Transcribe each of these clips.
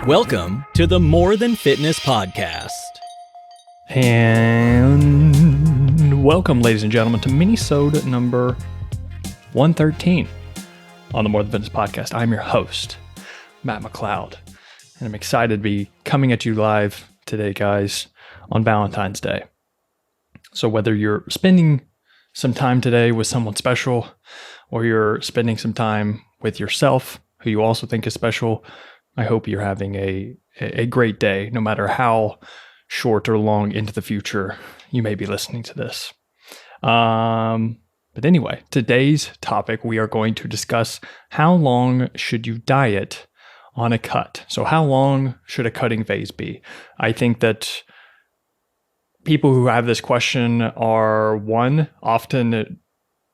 Welcome to the More Than Fitness podcast. And welcome, ladies and gentlemen, to Minisode number 113 on the More Than Fitness podcast. I'm your host, Matt McLeod, and I'm excited to be coming at you live today, guys, on Valentine's Day. So whether you're spending some time today with someone special, or you're spending some time with yourself, who you also think is special, I hope you're having a great day, no matter how short or long into the future you may be listening to this. But anyway, today's topic, we are going to discuss how long should you diet on a cut? So how long should a cutting phase be? I think that people who have this question are, one, often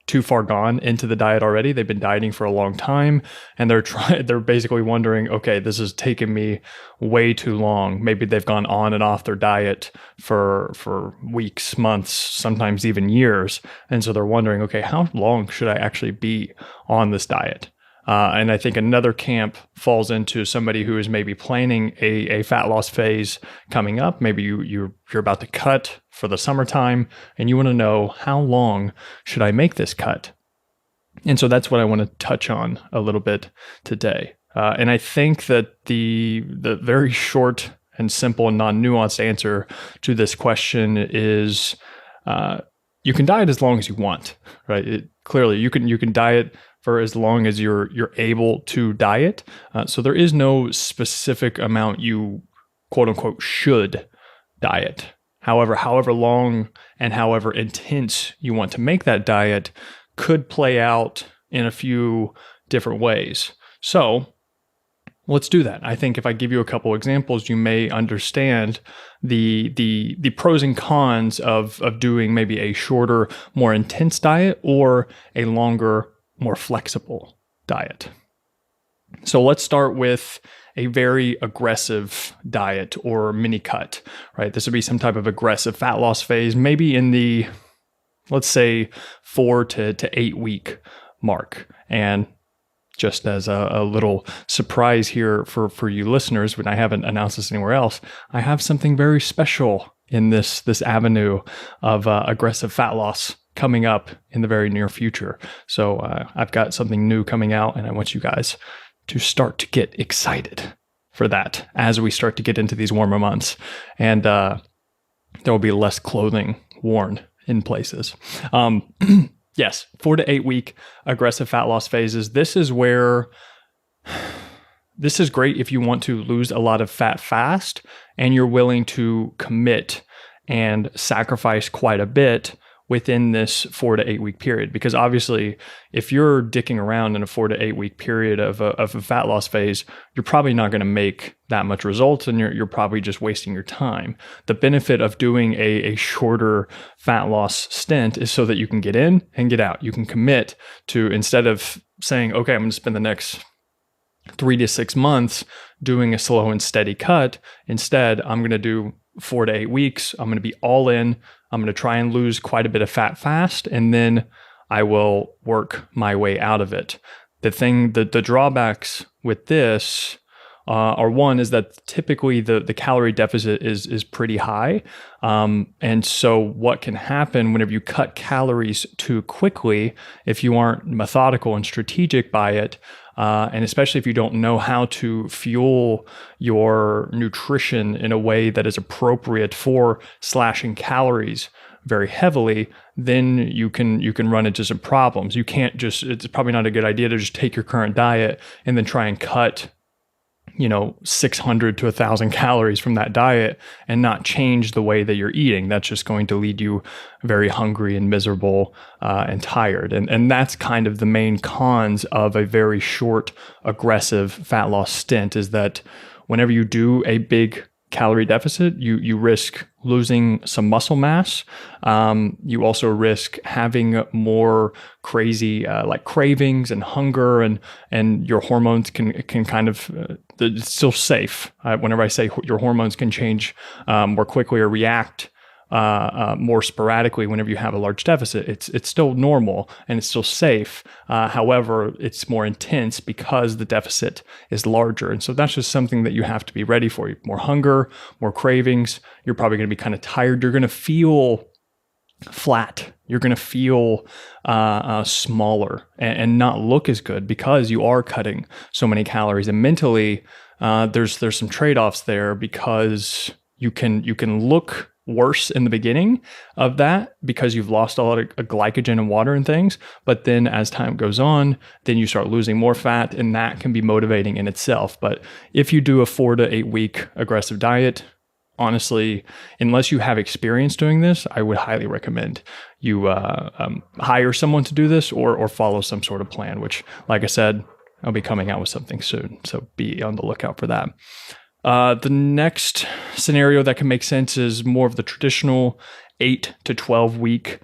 too far gone into the diet already. They've been dieting for a long time, and they're basically wondering, okay, this has taken me way too long. Maybe they've gone on and off their diet for weeks, months, sometimes even years. And so they're wondering, okay, how long should I actually be on this diet? And I think another camp falls into somebody who is maybe planning a fat loss phase coming up. Maybe you're about to cut for the summertime, and you want to know, how long should I make this cut? And so that's what I want to touch on a little bit today. And I think that the very short and simple and non-nuanced answer to this question is you can diet as long as you want, right? Clearly, you can diet for as long as you're able to diet. So there is no specific amount you, quote unquote, should diet. However long and however intense you want to make that diet could play out in a few different ways. So let's do that. I think if I give you a couple examples, you may understand the pros and cons of doing maybe a shorter, more intense diet or a longer, more flexible diet. So let's start with a very aggressive diet or mini cut, right? This would be some type of aggressive fat loss phase, maybe in the, let's say, 4 to 8 week mark. And just as a little surprise here for you listeners, when I haven't announced this anywhere else, I have something very special in this avenue of aggressive fat loss coming up in the very near future. So I've got something new coming out, and I want you guys to start to get excited for that as we start to get into these warmer months. And there will be less clothing worn in places. Yes, 4 to 8 week aggressive fat loss phases. This is great if you want to lose a lot of fat fast and you're willing to commit and sacrifice quite a bit within this 4 to 8 week period. Because obviously, if you're dicking around in a 4 to 8 week period of a fat loss phase, you're probably not going to make that much results, and you're probably just wasting your time. The benefit of doing a shorter fat loss stint is so that you can get in and get out. You can commit to, instead of saying, okay, I'm going to spend the next 3 to 6 months doing a slow and steady cut. Instead, I'm going to do 4 to 8 weeks. I'm going to be all in. I'm going to try and lose quite a bit of fat fast, and then I will work my way out of it. The drawbacks with this are, one, is that typically the calorie deficit is pretty high. And so what can happen whenever you cut calories too quickly, if you aren't methodical and strategic by it, and especially if you don't know how to fuel your nutrition in a way that is appropriate for slashing calories very heavily, then you can run into some problems. You can't just, it's probably not a good idea to just take your current diet and then try and cut 600 to 1,000 calories from that diet and not change the way that you're eating. That's just going to lead you very hungry and miserable and tired. And that's kind of the main cons of a very short, aggressive fat loss stint, is that whenever you do a big calorie deficit, you risk losing some muscle mass. You also risk having more crazy like cravings and hunger, and your hormones can kind of, it's still safe. Whenever I say your hormones can change more quickly or react more sporadically whenever you have a large deficit. It's still normal and it's still safe. However, it's more intense because the deficit is larger. And so that's just something that you have to be ready for. More hunger, more cravings. You're probably going to be kind of tired. You're going to feel flat. You're going to feel smaller and not look as good because you are cutting so many calories. And mentally, there's some trade-offs there because you can look worse in the beginning of that because you've lost a lot of glycogen and water and things. But then as time goes on, then you start losing more fat, and that can be motivating in itself. But if you do a 4 to 8 week aggressive diet, honestly, unless you have experience doing this, I would highly recommend you hire someone to do this or follow some sort of plan, which, like I said, I'll be coming out with something soon. So be on the lookout for that. The next scenario that can make sense is more of the traditional 8 to 12 week.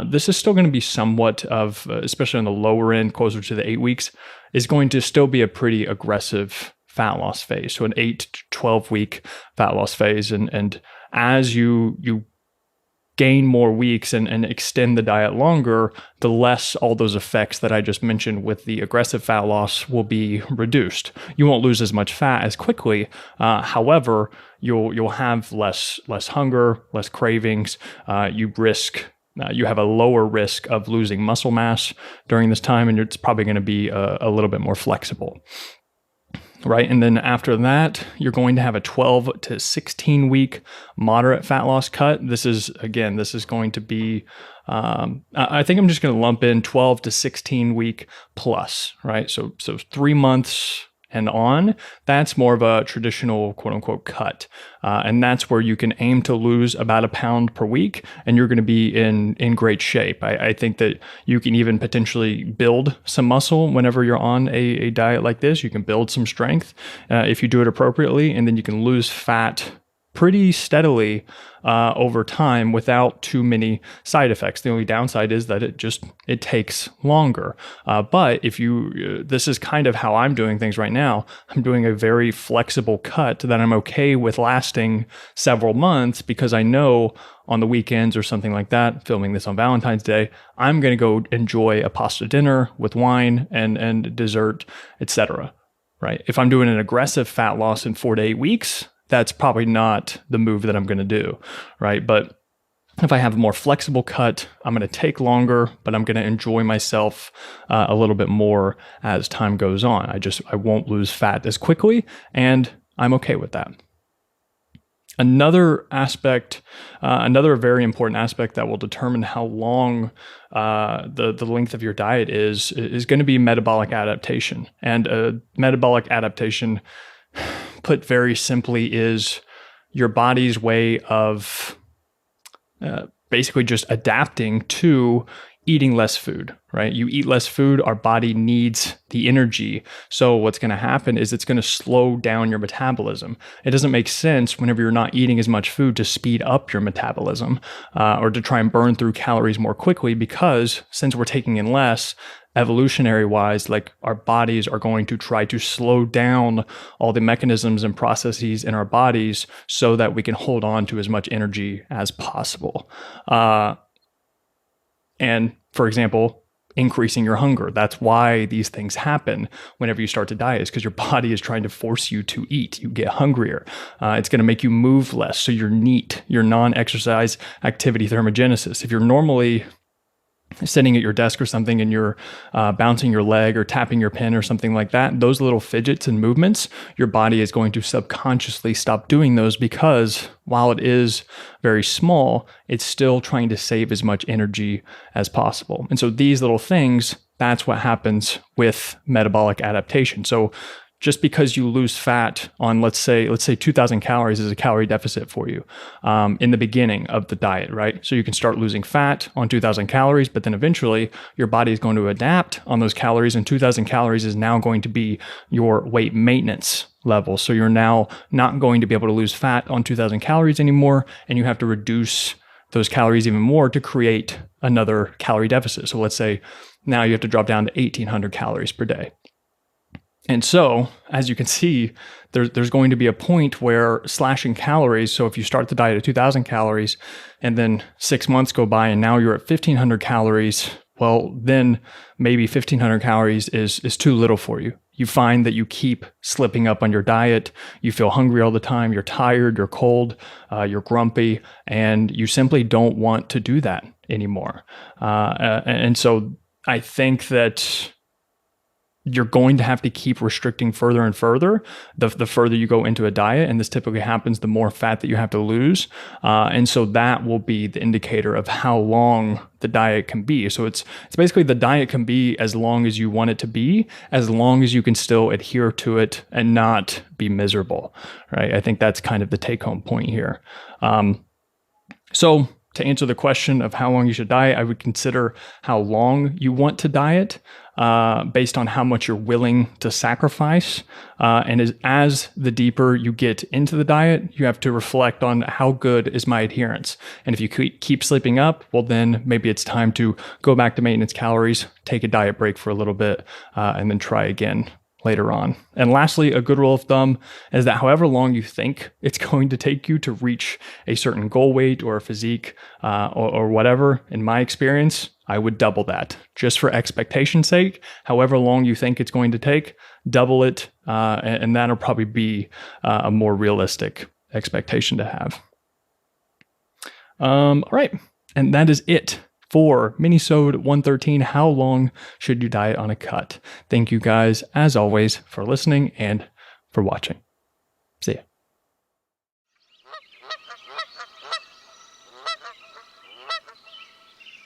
This is still going to be somewhat of, especially on the lower end, closer to the 8 weeks, is going to still be a pretty aggressive fat loss phase. So an 8 to 12 week fat loss phase. And as you gain more weeks and extend the diet longer, the less all those effects that I just mentioned with the aggressive fat loss will be reduced. You won't lose as much fat as quickly. However, you'll have less hunger, less cravings. You have a lower risk of losing muscle mass during this time, and it's probably going to be a little bit more flexible. Right. And then after that, you're going to have a 12 to 16 week moderate fat loss cut. This is going to be, I think I'm just going to lump in 12 to 16 week plus, right? So 3 months and on, that's more of a traditional quote unquote cut. And that's where you can aim to lose about 1 pound per week, and you're going to be in great shape. I think that you can even potentially build some muscle whenever you're on a diet like this. You can build some strength if you do it appropriately, and then you can lose fat pretty steadily over time without too many side effects. The only downside is that it takes longer. But if this is kind of how I'm doing things right now. I'm doing a very flexible cut that I'm okay with lasting several months because I know on the weekends or something like that, filming this on Valentine's Day, I'm going to go enjoy a pasta dinner with wine and dessert, etc. Right? If I'm doing an aggressive fat loss in 4 to 8 weeks, that's probably not the move that I'm going to do, right? But if I have a more flexible cut, I'm going to take longer, but I'm going to enjoy myself a little bit more as time goes on. I won't lose fat as quickly, and I'm okay with that. Another aspect, another very important aspect that will determine how long the length of your diet is going to be metabolic adaptation. And metabolic adaptation, put very simply, is your body's way of basically just adapting to eating less food, right? You eat less food, our body needs the energy. So what's going to happen is it's going to slow down your metabolism. It doesn't make sense whenever you're not eating as much food to speed up your metabolism or to try and burn through calories more quickly, because since we're taking in less, evolutionary wise, like our bodies are going to try to slow down all the mechanisms and processes in our bodies so that we can hold on to as much energy as possible. And for example, increasing your hunger. That's why these things happen whenever you start to diet, is because your body is trying to force you to eat. You get hungrier. It's going to make you move less. So your NEAT, your non-exercise activity thermogenesis. If you're normally sitting at your desk or something and you're bouncing your leg or tapping your pen or something like that, those little fidgets and movements, your body is going to subconsciously stop doing those, because while it is very small, it's still trying to save as much energy as possible. And so these little things, that's what happens with metabolic adaptation. So just because you lose fat on, let's say 2,000 calories is a calorie deficit for you in the beginning of the diet, right? So you can start losing fat on 2,000 calories, but then eventually your body is going to adapt on those calories, and 2,000 calories is now going to be your weight maintenance level. So you're now not going to be able to lose fat on 2,000 calories anymore, and you have to reduce those calories even more to create another calorie deficit. So let's say now you have to drop down to 1,800 calories per day. And so, as you can see, there's going to be a point where slashing calories, so if you start the diet at 2,000 calories and then 6 months go by and now you're at 1,500 calories, well, then maybe 1,500 calories is too little for you. You find that you keep slipping up on your diet, you feel hungry all the time, you're tired, you're cold, you're grumpy, and you simply don't want to do that anymore. And so I think that you're going to have to keep restricting further and further the further you go into a diet. And this typically happens the more fat that you have to lose. And so that will be the indicator of how long the diet can be. So it's basically the diet can be as long as you want it to be, as long as you can still adhere to it and not be miserable, right? I think that's kind of the take home point here. So to answer the question of how long you should diet, I would consider how long you want to diet based on how much you're willing to sacrifice. And as the deeper you get into the diet, you have to reflect on how good is my adherence. And if you keep slipping up, well, then maybe it's time to go back to maintenance calories, take a diet break for a little bit, and then try again later on. And lastly, a good rule of thumb is that however long you think it's going to take you to reach a certain goal weight or a physique or whatever, in my experience, I would double that just for expectation's sake. However long you think it's going to take, double it, and that'll probably be a more realistic expectation to have. All right, and that is it for Minisode 113, how long should you diet on a cut? Thank you guys, as always, for listening and for watching.